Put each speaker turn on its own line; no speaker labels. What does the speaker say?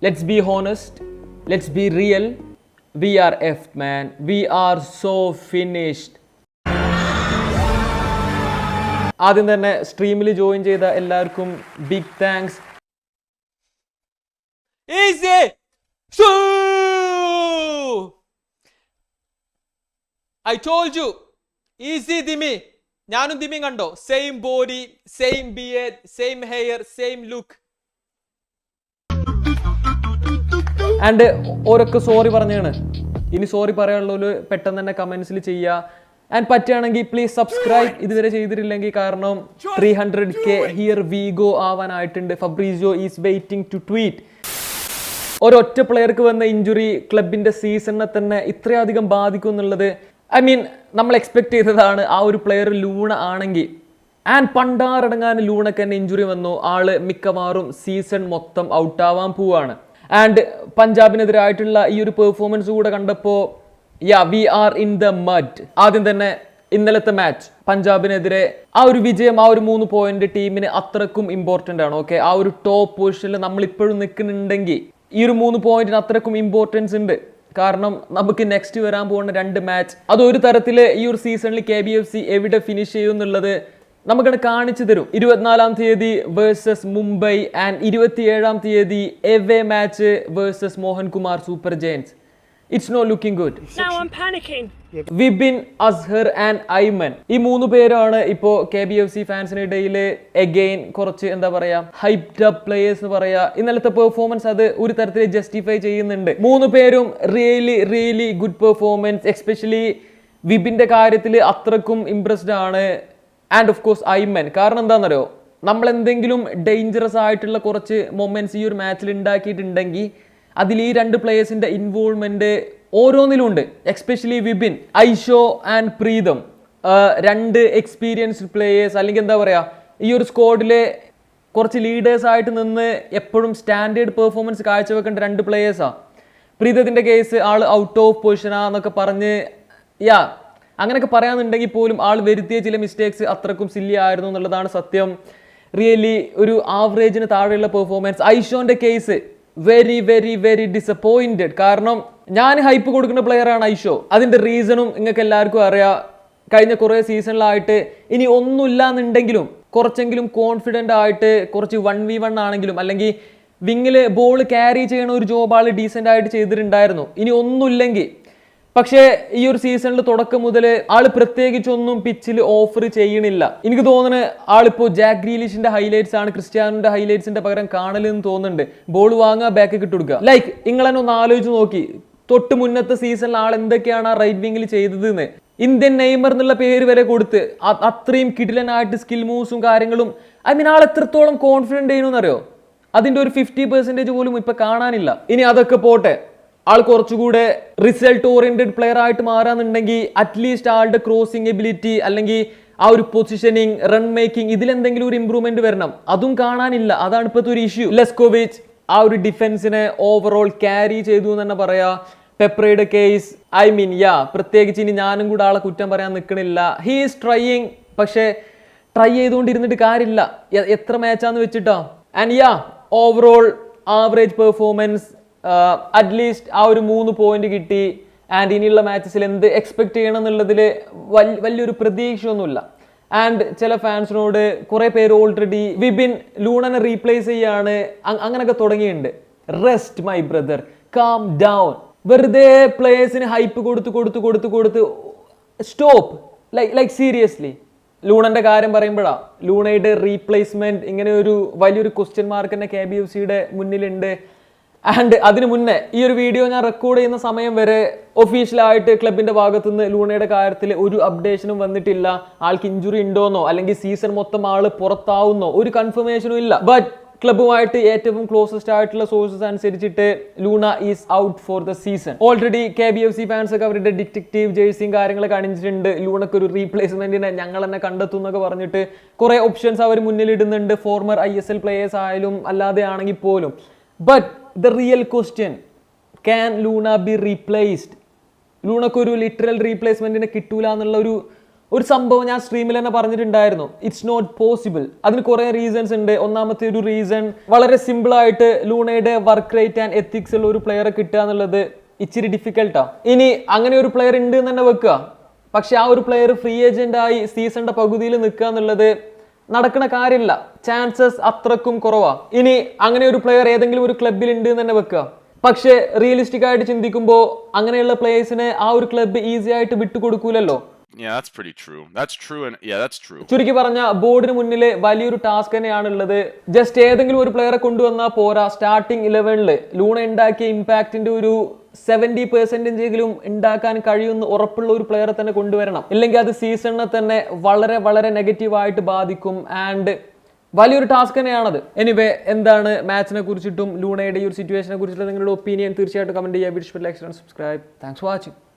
Let's be honest. Let's be real. We are effed, man. We are so finished. ആദ്യം തന്നെ സ്ട്രീമിൽ join ചെയ്ത എല്ലാവർക്കും big thanks.
Easy! I told you. Easy Dimi. ഞാനും Dimi കണ്ടോ? Same body, same beard, same hair, same look.
And ഓരൊക്കെ sorry പറഞ്ഞാണ്. ഇനി sorry പറയാനുള്ളവര് പെട്ടെന്ന് തന്നെ കമന്റ്സിൽ ചെയ്യുക. ആൻഡ് പറ്റുകയാണെങ്കിൽ പ്ലീസ് സബ്സ്ക്രൈബ് ഇതുവരെ ചെയ്തിട്ടില്ലെങ്കിൽ, കാരണം 300K ഹിയർ വി ഗോ ആവാനായിട്ടുണ്ട്. Fabrizio is waiting to tweet. ഒരൊറ്റ പ്ലെയർക്ക് വന്ന ഇഞ്ചുറി ക്ലബിന്റെ സീസണിനെ തന്നെ ഇത്രയധികം ബാധിക്കും എന്നുള്ളത് നമ്മൾ എക്സ്പെക്ട് ചെയ്തതാണ്. ആ ഒരു പ്ലെയർ ലൂണ ആണെങ്കിൽ, ആൻഡ് പണ്ടാറടങ്ങാൻ ലൂണക്ക് തന്നെ ഇഞ്ചുറി വന്നു. ആള് മിക്കവാറും സീസൺ മൊത്തം ഔട്ടാവാൻ പോവാണ്. ആൻഡ് പഞ്ചാബിനെതിരായിട്ടുള്ള ഈ ഒരു പെർഫോമൻസ് കൂടെ കണ്ടപ്പോൾ we are in the mud. ആദ്യം തന്നെ ഇന്നലത്തെ മാച്ച് പഞ്ചാബിനെതിരെ ആ ഒരു വിജയം, ആ ഒരു 3 പോയിന്റ് ടീമിന് അത്രക്കും ഇമ്പോർട്ടൻ്റ് ആണ്. ഓക്കെ, ആ ഒരു ടോപ്പ് പൊസിഷനിൽ നമ്മൾ ഇപ്പോഴും നിൽക്കുന്നുണ്ടെങ്കിൽ ഈ ഒരു 3 പോയിന്റിന് അത്രക്കും ഇമ്പോർട്ടൻസ് ഉണ്ട്. കാരണം നമുക്ക് നെക്സ്റ്റ് വരാൻ പോകുന്ന 2 മാച്ച് അതൊരു തരത്തിൽ ഈ ഒരു സീസണിൽ KBFC എവിടെ ഫിനിഷ് ചെയ്യും എന്നുള്ളത് നമുക്കത് കാണിച്ചു തരും. 24-ാം തീയതി വേഴ്സസ് മുംബൈ ആൻഡ് 27-ാം തീയതി എവേ മാച്ച് വേഴ്സസ് മോഹൻകുമാർ super giants. It's not looking good.
Now I'm panicking.
Vipin, Azhar and Aiman, ഈ 3 പേരാണ് ഇപ്പോൾ KBFC ഫാൻസിനിടയിൽ അഗെയിൻ കുറച്ച് എന്താ പറയാ ഹൈപ്ഡ് അപ്പ് പ്ലേയേഴ്സ് എന്ന് പറയാ. ഇന്നലത്തെ പെർഫോമൻസ് അത് ഒരു തരത്തിൽ ജസ്റ്റിഫൈ ചെയ്യുന്നുണ്ട്. 3 പേരും റിയലി ഗുഡ് പെർഫോമൻസ്. എസ്പെഷ്യലി വിപിന്റെ കാര്യത്തിൽ അത്രക്കും ഇംപ്രസ്ഡ് ആണ്. And of course Aiman. കാരണം എന്താണെന്നറിയോ, നമ്മൾ എന്തെങ്കിലും ഡേഞ്ചറസ് ആയിട്ടുള്ള കുറച്ച് മൊമെന്റ്സ് ഈ ഒരു മാച്ചിൽ ഉണ്ടാക്കിയിട്ടുണ്ടെങ്കിൽ അതിൽ ഈ 2 പ്ലേയേഴ്സിന്റെ ഇൻവോൾവ്മെന്റ് ഓരോന്നിലും ഉണ്ട്. Especially Vibin, Ayush and Pritam, 2 experienced players, അല്ലെങ്കിൽ എന്താ പറയാ ഈ ഒരു സ്ക്വാഡിലെ കുറച്ച് ലീഡേഴ്സ് ആയിട്ട് നിന്ന് എപ്പോഴും സ്റ്റാൻഡേർഡ് പെർഫോമൻസ് കാഴ്ചവെക്കേണ്ട 2 പ്ലേയേഴ്സാണ്. പ്രീതത്തിന്റെ കേസ് ആൾ ഔട്ട് ഓഫ് പൊസിഷനാന്നൊക്കെ പറഞ്ഞ് അങ്ങനെയൊക്കെ പറയാന്നുണ്ടെങ്കിൽ പോലും ആൾ വരുത്തിയ ചില മിസ്റ്റേക്സ് അത്രക്കും സില്ലി ആയിരുന്നു എന്നുള്ളതാണ് സത്യം. റിയലി ഒരു ആവറേജിന് താഴെയുള്ള പെർഫോമൻസ്. ഐഷോന്റെ കേസ് വെരി ഡിസപ്പോയിന്റഡ്. കാരണം ഞാൻ ഹൈപ്പ് കൊടുക്കുന്ന പ്ലെയറാണ് ഐഷോ. അതിന്റെ റീസണും നിങ്ങൾക്ക് എല്ലാവർക്കും അറിയാം. കഴിഞ്ഞ കുറേ സീസണിലായിട്ട് ഇനി ഒന്നുമില്ല എന്നുണ്ടെങ്കിലും കുറച്ചെങ്കിലും കോൺഫിഡൻ്റ് ആയിട്ട് കുറച്ച് 1v1 ആണെങ്കിലും അല്ലെങ്കിൽ വിങ്ങിൽ ബോൾ ക്യാരി ചെയ്യണ ഒരു ജോബ് ആൾ ഡീസൻ്റ് ആയിട്ട് ചെയ്തിട്ടുണ്ടായിരുന്നു. ഇനി ഒന്നുമില്ലെങ്കിൽ പക്ഷേ ഈ ഒരു സീസണിൽ തുടക്കം മുതൽ ആള് പ്രത്യേകിച്ചൊന്നും പിച്ചിൽ ഓഫർ ചെയ്യണില്ല. എനിക്ക് തോന്നുന്നത് ആളിപ്പോ ജാക്ക് ഗ്രീലിഷിന്റെ ഹൈലൈറ്റ്സ് ആണ് ക്രിസ്ത്യാനോന്റെ ഹൈലൈറ്റ്സിന്റെ പകരം കാണലെന്ന് തോന്നുന്നുണ്ട്. ബോൾ വാങ്ങുക, ബാക്ക് ഇട്ട് കൊടുക്കുക. ലൈക്ക് നിങ്ങളെന്നെ ഒന്ന് ആലോചിച്ച് നോക്കി, തൊട്ട് മുന്നത്തെ സീസണിൽ ആൾ എന്തൊക്കെയാണ് ആ റൈറ്റ് വിങ്ങിൽ ചെയ്തതെന്ന്. ഇന്ത്യൻ നെയ്മർ എന്നുള്ള പേര് വരെ കൊടുത്ത് അത്രയും കിടിലനായിട്ട് സ്കിൽ മൂവ്സും കാര്യങ്ങളും. ആൾ എത്രത്തോളം കോൺഫിഡന്റ് ചെയ്യുന്നറിയോ, അതിന്റെ ഒരു 50% പോലും ഇപ്പൊ കാണാനില്ല. ഇനി അതൊക്കെ പോട്ടെ, ആൾ കുറച്ചുകൂടെ റിസൾട്ട് ഓറിയന്റഡ് പ്ലെയർ ആയിട്ട് മാറാന്നുണ്ടെങ്കിൽ അറ്റ്ലീസ്റ്റ് ആളുടെ ക്രോസിംഗ് എബിലിറ്റി അല്ലെങ്കിൽ ആ ഒരു പൊസിഷനിങ്, റൺ മേക്കിംഗ്, ഇതിലെന്തെങ്കിലും ഒരു ഇമ്പ്രൂവ്മെന്റ് വരണം. അതും കാണാനില്ല. അതാണ് ഇപ്പോഴത്തെ ഒരു ഇഷ്യൂ. ലെസ്കോവിച്ച് ആ ഒരു ഡിഫൻസിനെ ഓവറോൾ ക്യാരി ചെയ്തു എന്ന് തന്നെ പറയാ. പെപ്രയുടെ കേസ് പ്രത്യേകിച്ച് ഇനി ഞാനും കൂടെ ആളെ കുറ്റം പറയാൻ നിൽക്കണില്ല. ഹീ ഈസ് ട്രൈയിങ്, പക്ഷേ ട്രൈ ചെയ്തുകൊണ്ടിരുന്നിട്ട് കാര്യമില്ല. എത്ര മാച്ചാന്ന് വെച്ചിട്ടാ. And overall average performance. At least ആ ഒരു 3 പോയിന്റ് കിട്ടി. ആൻഡ് ഇനിയുള്ള മാച്ചസിൽ എന്ത് എക്സ്പെക്ട് ചെയ്യണം എന്നുള്ളതിൽ വലിയൊരു പ്രതീക്ഷയൊന്നുമില്ല. ആൻഡ് ചില ഫാൻസിനോട് കുറെ പേര് ഓൾറെഡി വിപിൻ ലൂണനെ റീപ്ലേസ് ചെയ്യാണ് അങ്ങനെയൊക്കെ തുടങ്ങിയിട്ടുണ്ട്. Rest my brother, calm down. വെറുതെ പ്ലേയേഴ്സിന് ഹൈപ്പ് കൊടുത്ത് സ്റ്റോപ്പ്. ലൈക്ക് സീരിയസ്ലി ലൂണന്റെ കാര്യം പറയുമ്പോഴാ ലൂണയുടെ റീപ്ലേസ്മെന്റ് ഇങ്ങനെ ഒരു വലിയൊരു ക്വസ്റ്റ്യൻ മാർക്ക് തന്നെ KBFCയുടെ മുന്നിലുണ്ട്. ആൻഡ് അതിന് മുന്നേ ഈ ഒരു വീഡിയോ ഞാൻ റെക്കോർഡ് ചെയ്യുന്ന സമയം വരെ ഒഫീഷ്യലായിട്ട് ക്ലബിന്റെ ഭാഗത്തുനിന്ന് ലൂണയുടെ കാര്യത്തിൽ ഒരു അപ്ഡേഷനും വന്നിട്ടില്ല. ആൾക്ക് ഇഞ്ചുറി ഉണ്ടോന്നോ അല്ലെങ്കിൽ സീസൺ മൊത്തം ആള് പുറത്താവുന്നോ ഒരു കൺഫർമേഷനും ഇല്ല. ബട്ട് ക്ലബുമായിട്ട് ഏറ്റവും ക്ലോസസ്റ്റ് ആയിട്ടുള്ള സോഴ്സസ് അനുസരിച്ചിട്ട് Luna is out for the season. Already KBFC fans ഒക്കെ അവരുടെ ഡിറ്റക്റ്റീവ് ജേഴ്സിയും കാര്യങ്ങളൊക്കെ അണിഞ്ഞിട്ടുണ്ട്. ലൂണക്ക് ഒരു റീപ്ലേസ്മെന്റിനെ ഞങ്ങൾ തന്നെ കണ്ടെത്തും എന്നൊക്കെ പറഞ്ഞിട്ട് കുറെ ഓപ്ഷൻസ് അവർ മുന്നിലിടുന്നുണ്ട്. ഫോർമർ ISL പ്ലേയേഴ്സ് ആയാലും അല്ലാതെ ആണെങ്കിൽ പോലും. But the real question, can Luna be replaced? ലൂണക്ക് ഒരു ലിറ്ററൽ റീപ്ലേസ്മെന്റിനെ കിട്ടൂല എന്നുള്ള ഒരു സംഭവം ഞാൻ സ്ട്രീമിൽ തന്നെ പറഞ്ഞിട്ടുണ്ടായിരുന്നു, ഇറ്റ്സ് നോട്ട് പോസിബിൾ. അതിന് കുറെ റീസൺസ് ഉണ്ട്. ഒന്നാമത്തെ ഒരു റീസൺ, വളരെ സിമ്പിൾ ആയിട്ട് ലൂണയുടെ വർക്ക് റേറ്റ് ആൻഡ് എത്തിക്സ് ഉള്ള ഒരു പ്ലെയറെ കിട്ടുക എന്നുള്ളത് ഇച്ചിരി ഡിഫിക്കൽട്ടാ. ഇനി അങ്ങനെ ഒരു പ്ലെയർ ഉണ്ട് എന്ന് തന്നെ വെക്കുക, പക്ഷെ ആ ഒരു പ്ലെയർ ഫ്രീ ഏജന്റ് ആയി സീസണിന്റെ പകുതിയിൽ നിൽക്കുക എന്നുള്ളത് നടക്കുന്ന കാര്യമില്ല. ചാൻസസ് അത്രക്കും കുറവാ. ഇനി അങ്ങനെ ഒരു പ്ലെയർ ഏതെങ്കിലും ഒരു ക്ലബിൽ ഉണ്ട് എന്ന് തന്നെ വെക്കുക, പക്ഷെ റിയലിസ്റ്റിക് ആയിട്ട് ചിന്തിക്കുമ്പോൾ അങ്ങനെയുള്ള പ്ലേയേഴ്സിനെ ആ ഒരു ക്ലബ്ബ് ഈസി ആയിട്ട് വിട്ടുകൊടുക്കൂലല്ലോ.
Yeah, that's pretty true. That's true, and yeah, that's true.
ചുരുക്കി പറഞ്ഞ ബോർഡിന് മുന്നിൽ വലിയൊരു ടാസ്ക് തന്നെയാണുള്ളത്. ജസ്റ്റ് ഏതെങ്കിലും ഒരു പ്ലെയറെ കൊണ്ടുവന്നാൽ പോരാ. സ്റ്റാർട്ടിംഗ് 11-ൽ ലൂണ ഉണ്ടാക്കിയ ഇമ്പാക്റ്റിന്റെ ഒരു 70% ഉണ്ടാക്കാൻ കഴിയുന്ന ഉറപ്പുള്ള ഒരു പ്ലെയറെ തന്നെ കൊണ്ടുവരണം. ഇല്ലെങ്കിൽ അത് സീസണിനെ തന്നെ വളരെ വളരെ നെഗറ്റീവായിട്ട് ബാധിക്കും. ആൻഡ് വലിയൊരു ടാസ്ക് തന്നെയാണത്. എനിവേ, എന്താണ് മാച്ചിനെ കുറിച്ചിട്ടും ലൂണയുടെ ഈ ഒരു സിറ്റുവേഷനെ കുറിച്ചിട്ടുള്ള നിങ്ങളുടെ ഒപ്പീനിയൻ തീർച്ചയായിട്ടും കമന്റ് ചെയ്യുക. വീഡിയോ ഇഷ്ടപ്പെട്ട like, subscribe. Thanks for watching.